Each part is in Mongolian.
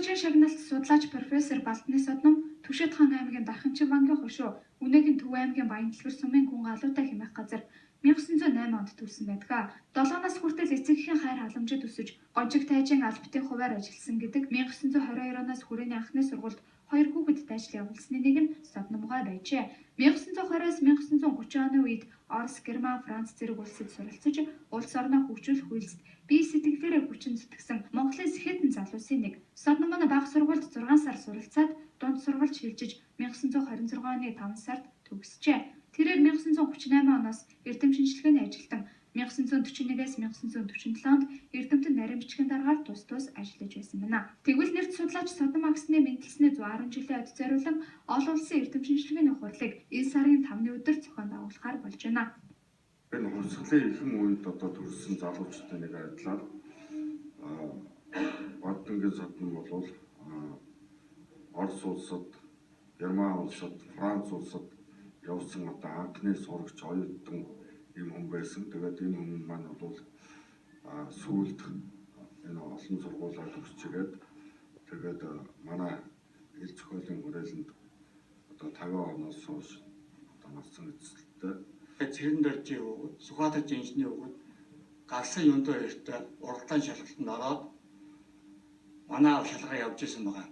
Архиологийн шагналт судлаач профессор Балтны Содном Түшэд хаан аймгийн Дарханчин бангийн хошуу Үнэгийн Төв аймгийн Баянтэлбэр сумын гүн галуутай хэмээх газар 1908 онд төрсэн байдаг. 7-наас хүртэл эцэгхийн хайр халамжид өсөж гончиг тайжин албатын хуваар ажилласан гэдэг 1922 оноос хүрээний анхны сургуульд 2 хүүхэдтэй ажил явуулсны нэг нь Содномгой байжээ. 1920-с 1930 оны үед Орос, Герман, Франц зэрэг улсад суралцж улс орноо хөгжүүлэх үйлсэд бие сэтгэлээрээ хүчин зүтгэсэн Монголын сэхэдэн залуусын нэг. Содном нь бага сургуульд 6 сар суралцаад дунд сургуульд шилжиж 1926 оны 5 сард төгсжээ. Тэрээр 1938 оноос эрдэм шинжилгээний ажилтан 1941-с 1947 онд эрдэмтэн нарийн бичгийн дараагаар тус ажиллаж байсан байна. Тэгвэл нэрт судлаач Содном агсны мэндэлсний 110 жилийн од зориулан олон улсын эрдэм шинжилгээний хурлыг энэ сарын 5-ны өдөр зохион байгуулахаар болж байна. Энэ хувьсгалын ихэнх үед төрсэн залуучуудын нэг айдлаар Бадмингийн Содном бол Орос улсад, Герман улсад, Франц улсад явсан анхны сурагч оюутан ийм хүн байсан. Тэгээд энэ хүн маань бол сүүлд энэ олон сургуулиар төгсч ирээд тэгээд манай ил зохиолын хүрээлэнд 50 оноос хойш насан эцэстэлтэй цэрэн дөржийн хүүхэд, Сүхбаатар инженерийн хүүхэд гарсан юундаа эртээ уралдаан шалгалтанд ороод манай шалгаа явж исэн байгаа.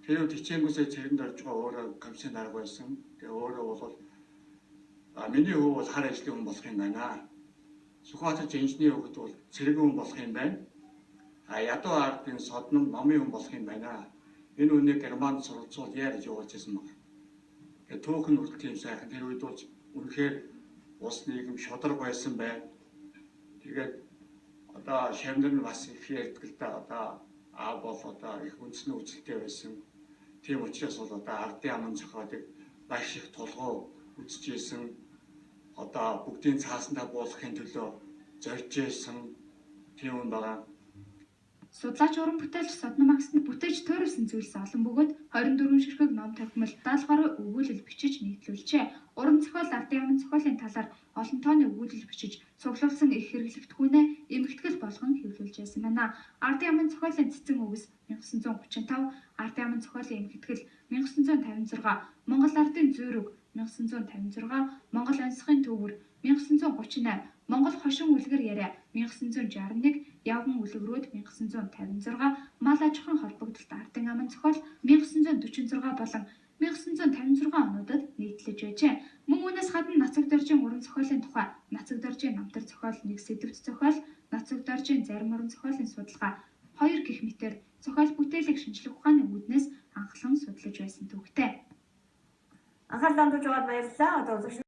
Тэр үед хичээнгүүсээ цэрэн дөржгөө өөрөө комиссын дарга байсан. Тэгээ өөрөө бол миний хүү бол хар ажлын хүн болох юм байна. Сүхбаатар инженерийн хүүхэд бол цэрэгэн хүн болох юм байна. Ядуу ардын Содном номын хүн болох юм байна. Энэ үнийг Германд суралцуул яаж явуулж исэн баг. Тэгээ түүхэн хүртэл тийм сайхан тэр үед бол үнэхээр улс нийгэм шодрог байсан байна. Тэгээд шавнар нь бас их ярьдаг л да бол их үндэсний үзэлтэй байсан. Тийм учраас бол ардын аман зохиолыг маш их тулгуу үзчихсэн. Бүгдийн цаасандаа буулгахын төлөө зорж ирсэн тийм юм байна. Судлаач уран бүтээлч Содном агсны бүтээж туурсан зүйлс олон бөгөөд 24 ширхэг ном тавхимал 70 гаруй өгүүлэл бичиж нийтлүүлжээ. Уран зохиол ардын аман зохиолын талаар олон тооны өгүүлэл бичиж цуглуулсан их хэрэглэгдэхүүнээ эмхтгэл болгон хэвлүүлж байсан байна. Ардын аман зохиолын цэцэн үгс 1935, ардын аман зохиолын эмхтгэл 1956, Монгол ардын зүйрэг 1956, Монгол онцгой төвөр 1938, Монгол хошин үлгэр яриа 1961, явган үлгэрүүд 1956, мал аж ахуйн холбогдолт ардын аман зохиол 1946 болон 1956 онуудад нийтлэж байжээ. Мөн үүнээс гадна Нацаг доржийн уран зохиолын тухай, Нацаг доржийн намтар зохиол, нэг сэдвт зохиол, Нацаг доржийн зарим уран зохиолын судалгаа, 2 гэх мэтээр зохиол бүтээлийг шинжлэх ухааны үүднээс анхлан судлаж байсан төвхтэй. Анхаарлаа хандуулж байгаад баярлалаа.